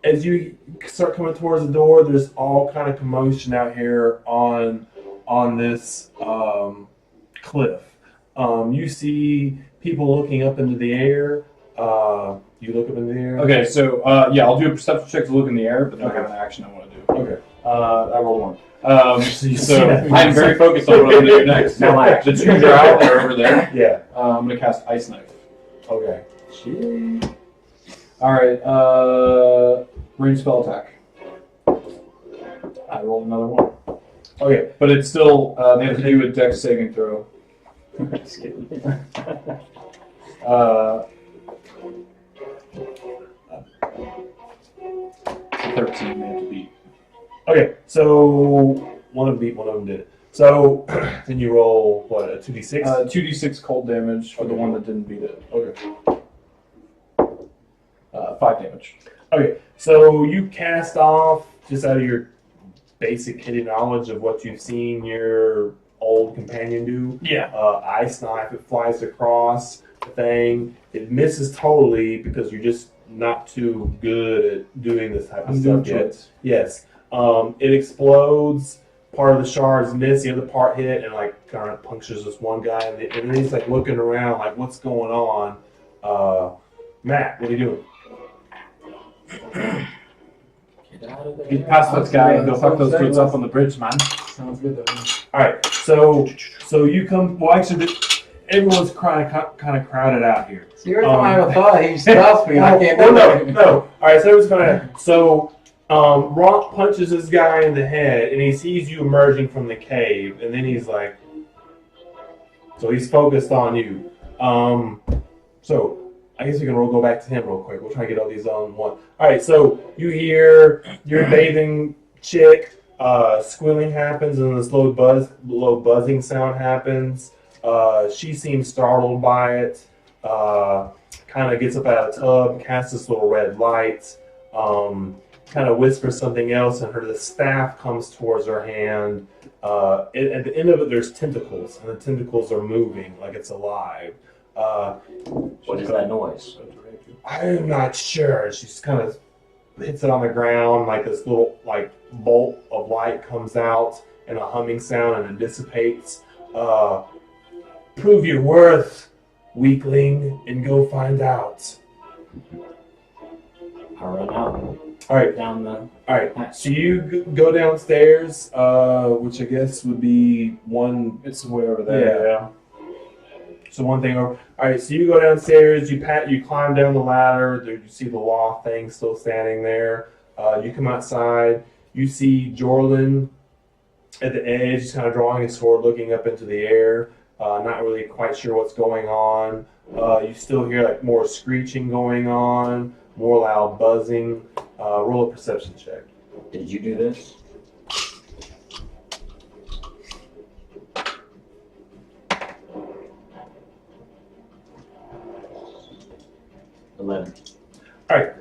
As you start coming towards the door, there's all kind of commotion out here on this cliff. You see people looking up into the air. You look up into the air.
Okay, so I'll do a perception check to look in the air, but then I have an action I want to do.
Okay.
I rolled one.
see
So
that.
I'm very focused on what I'm going to do next.
Now my
The two drow are over there.
Yeah.
I'm going to cast Ice Knife.
Okay.
All right. Range spell attack. I rolled another one.
Okay.
But it's still they have to do a Dex saving throw.
Just kidding.
13 they have to beat.
Okay. So one of them beat, one of them did. So then you roll what, a 2d6?
2d6 cold damage for the one that didn't beat it.
Okay.
5 damage.
Okay, so you cast off, just out of your basic hidden knowledge of what you've seen your old companion do.
Yeah.
Ice Knife, it flies across the thing. It misses totally because you're just not too good at doing this type of stuff yet. Yes. It explodes. Part of the shards miss, the other part hit, and kind of punctures this one guy. And then he's looking around, what's going on? Matt, what are you doing?
Get out of there.
Get past that guy and go fuck those dudes up on the bridge, man.
Sounds good to me.
All right, so you come. Well, actually, everyone's kind of crowded out here.
See, every time I have a thought, he stops me. I can't do it.
No. All right, so everyone's kind of. So, Ronk punches this guy in the head, and he sees you emerging from the cave, and then he's like, so he's focused on you. So I guess we can go back to him real quick. We'll try to get all these on one. All right, so you hear your bathing chick. Squealing happens, and this low buzzing sound happens. She seems startled by it. Kind of gets up out of the tub, casts this little red light. Kind of whispers something else, and the staff comes towards her hand. At the end of it, there's tentacles, and the tentacles are moving like it's alive.
What is that noise?
I'm not sure. She just kind of hits it on the ground, this little bolt of light comes out and a humming sound, and it dissipates. Prove your worth, weakling, and go find out.
I'll run out.
All right.
Down the.
All right. So you go downstairs, which I guess would be one.
It's way over there.
Yeah. So one thing over. All right. So you go downstairs. You climb down the ladder. There, you see the loft thing still standing there. You come outside. You see Jordan at the edge, kind of drawing his sword, looking up into the air. Not really quite sure what's going on. You still hear more screeching going on, more loud buzzing. Roll a perception check.
Did you do this?
All right.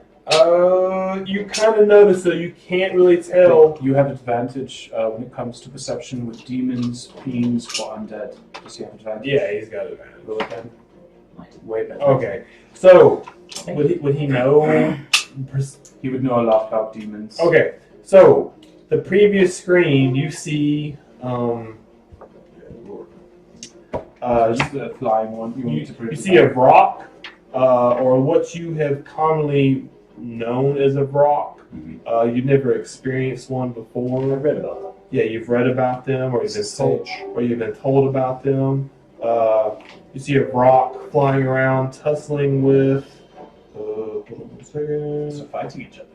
You kind of notice, though you can't really tell.
You have advantage when it comes to perception with demons, fiends, or undead. Does he have advantage?
Yeah, he's got advantage.
Roll again. Way better.
Okay. So would he know?
He would know a lot about demons.
Okay. So the previous screen, you see.
Just the flying one.
You see a rock, or what you have commonly known as a Vrock. You've never experienced one before.
I've read about them.
Yeah, you've read about them, or you've been told about them. You see a Vrock flying around, tussling with. Hold on 1 second.
So fighting each other.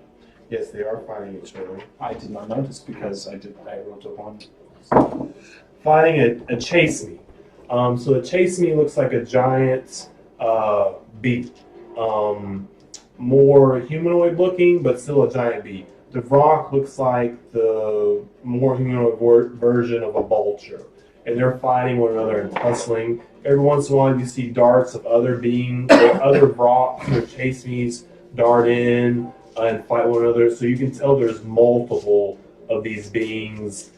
Yes, they are fighting each other.
I did not notice because I wrote up one.
Fighting a chase me. So a chase me looks like a giant bee. More humanoid looking, but still a giant bee. The Vrock looks like the more humanoid version of a vulture. And they're fighting one another and tussling. Every once in a while you see darts of other beings or other Vrocks or chase me's dart in and fight one another. So you can tell there's multiple of these beings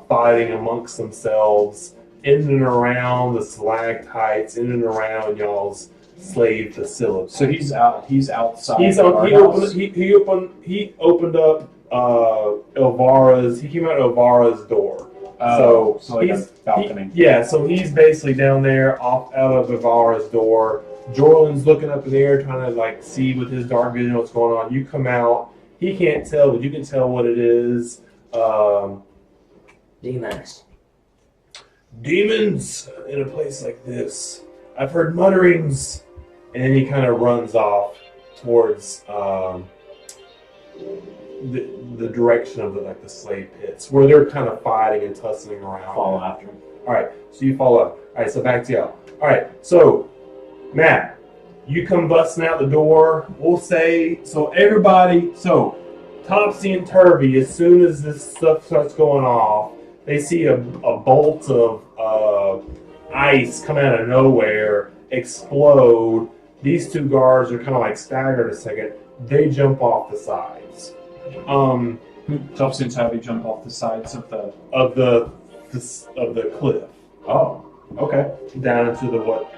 fighting amongst themselves in and around the stalactites, in and around y'all's slave facility.
So he's out. He's outside.
He opened up Elvara's. He came out of Elvara's door.
So like
he's
a balcony.
so he's basically down there out of Elvara's door. Jorland's looking up in the air, trying to like see with his dark vision what's going on. You come out. He can't tell, but you can tell what it is.
Demons.
Demons in a place like this. I've heard mutterings. And then he kind of runs off towards the direction of the slave pits, where they're kind of fighting and tussling around.
Follow after him.
All right, so you follow up. All right, so back to y'all. All right, so Matt, you come busting out the door. We'll say so. Everybody, so Topsy and Turvy, as soon as this stuff starts going off, they see a bolt of ice come out of nowhere, explode. These two guards are kind of like staggered a second. They jump off the sides.
Topsy and Turvy jump off the sides of the
cliff.
Oh, okay.
Down into the what?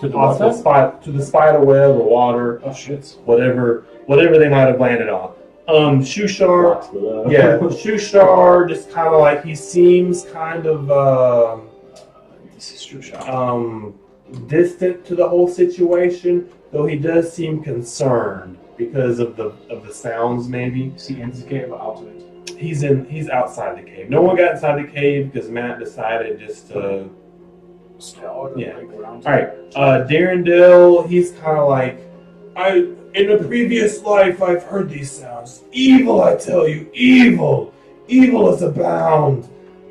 To the water?
To the spider web or water.
Oh shit.
Whatever they might have landed on. Shushar. Yeah, Shushar just kind of like he seems kind of
This is Shushar.
distant to the whole situation, though he does seem concerned because of the sounds. Maybe
Is he in the cave or out of it?
he's outside the cave. No one got inside the cave because Matt decided just to.
Stay out
Yeah.
like around.
All right, Darendale. He's kind of like, in a previous life I've heard these sounds. Evil, I tell you, evil is abound.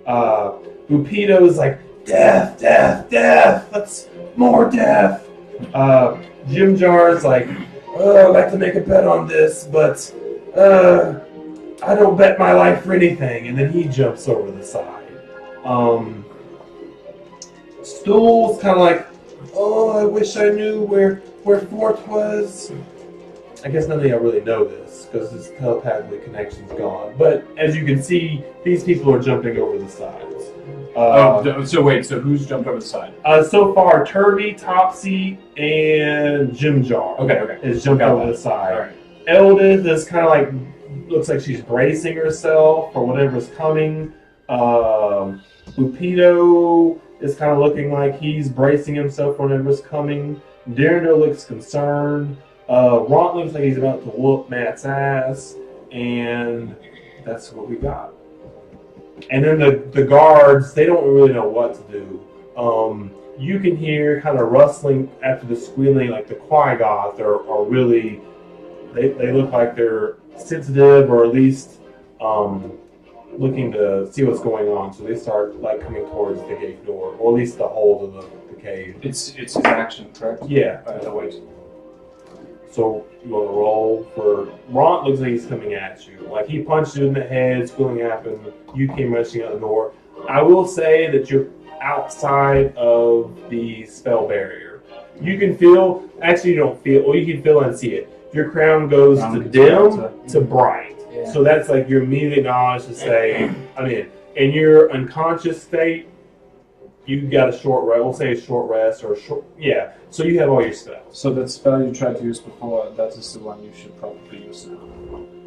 Bupito is like, death, that's more death. Jim Jar's like, I'd like to make a bet on this, but I don't bet my life for anything. And then he jumps over the side. Stool's kind of like, I wish I knew where Fort was. I guess none of y'all really know this because his telepathically connection's gone. But as you can see, these people are jumping over the sides.
So wait, so who's jumped over the side?
So far, Turvy, Topsy, and Jim Jar
Okay.
is jumped
Got
over
that.
the side.
All right.
Eldith is kind of like, looks like she's bracing herself for whatever's coming. Lupito is kind of looking like he's bracing himself for whatever's coming. Darendale looks concerned. Ront looks like he's about to whoop Matt's ass. And that's what we got. And then the guards, they don't really know what to do. You can hear kind of rustling after the squealing, like the Qui-Goth are really, they look like they're sensitive or at least looking to see what's going on. So they start like coming towards the cave door, or at least the hold of the cave.
It's his action, correct?
Yeah.
No, wait.
So you want to roll for Ront? Looks like he's coming at you. Like he punched you in the head. Squealing happened. You came rushing out the door. I will say that you're outside of the spell barrier. You can feel. Actually, you don't feel. Well, you can feel and see it. Your crown goes
Crown
to
gets
dim
down
to bright.
Yeah.
So that's like your immediate knowledge to say, I'm in. In your unconscious state, you got a short rest. We'll say a short rest or a short. Yeah. So you have all your spells.
So that spell you tried to use before, that is the one you should probably use now.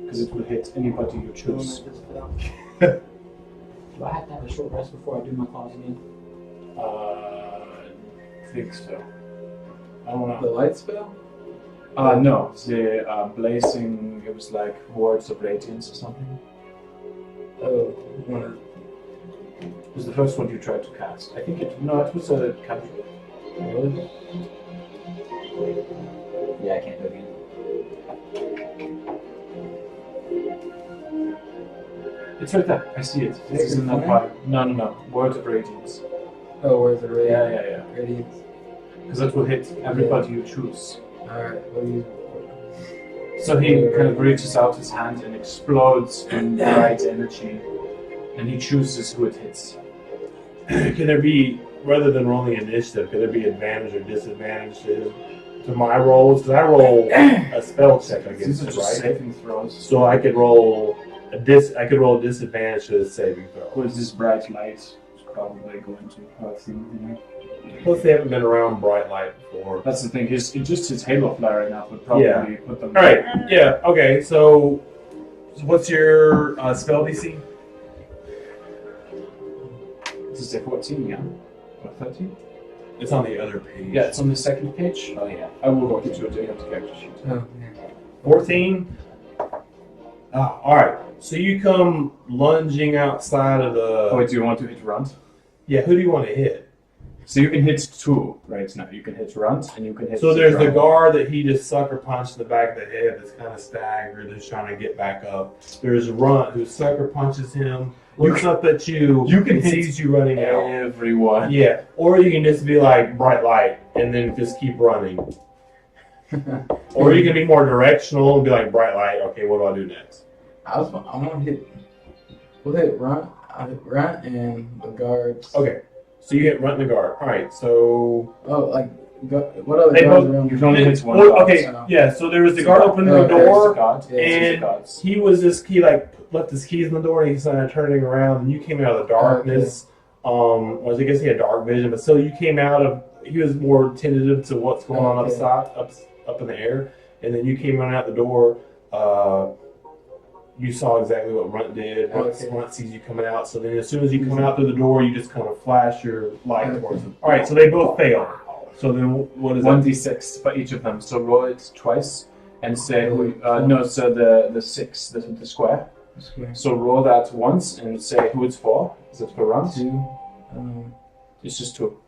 Because it will hit anybody you choose.
Do I have to have a short rest before I do my claws again?
I think so. I don't
The
know.
light spell?
No, the blazing. It was like words of radiance or something.
Oh, one of
It was the first one you tried to cast. I think it. No, it was a cantrip.
really?
Yeah, I can't do it again.
It's right there. I see it. It's
Is it
in that
fire?
part. No. Words of radiance.
Oh, where's the radiant?
Yeah.
Radiance.
Because that will hit everybody you choose.
Alright, we'll use
So he kind of reaches out his hand and explodes in bright energy, and he chooses who it hits.
Can there be, rather than rolling initiative, could there be advantage or disadvantage to my rolls? Because I roll a spell check
These
against
are
it,
just
right?
saving throws.
So I could roll a disadvantage to the saving throw.
With this bright light, it's probably going to hurt him.
Plus, they haven't been around bright light before.
That's the thing. Just his halo flare right now would probably
Yeah.
put them.
All right. Yeah. Okay. So what's your spell DC?
This is a 14, yeah, or 13.
It's on the other page.
Yeah, it's on the second page.
Oh yeah.
I will walk you to it. You have the character sheet.
Oh, yeah.
14. All right. So you come lunging outside of the.
Oh, wait, do you want to hit Runt?
Yeah. Who do you want to hit?
So you can hit two right now. You can hit Runt and you can hit.
So there's the
Zidrunk.
guard that he just sucker punched in the back of the head that's kind of staggered, that's trying to get back up. There's Runt who sucker punches him, looks up at you,
you can
and
hit
sees you running out.
Everyone.
Yeah, or you can just be like bright light and then just keep running. Or you can be more directional and be like bright light. Okay, what do I do next?
I'm gonna hit. We'll hit Runt. I'll hit Runt and the guards.
Okay, so you hit Runt and the guard. All right, so
Oh, like, what other
They
guards
both-
around?
You can only hit one.
Well,
guard.
okay, yeah. So there was the guard opening
Oh,
the
okay.
There's the
door.
guard.
Yeah,
There's the
And
guards.
he was just left his keys in the door and he started turning around and you came out of the darkness. Well, I guess he had dark vision, but still you came out of. He was more tentative to what's going on
Okay.
up in the air, and then you came running out the door. You saw exactly what Runt did.
Okay.
Runt sees you coming out, so then as soon as you come out through the door, you just kind of flash your light towards him. All right, so they both fail. So then what is that?
1d6 for each of them. So roll it twice and say who. No, so the six, the square.
Square.
So roll that once and say who it's for. Is it for Runt?
Two.
It's just two.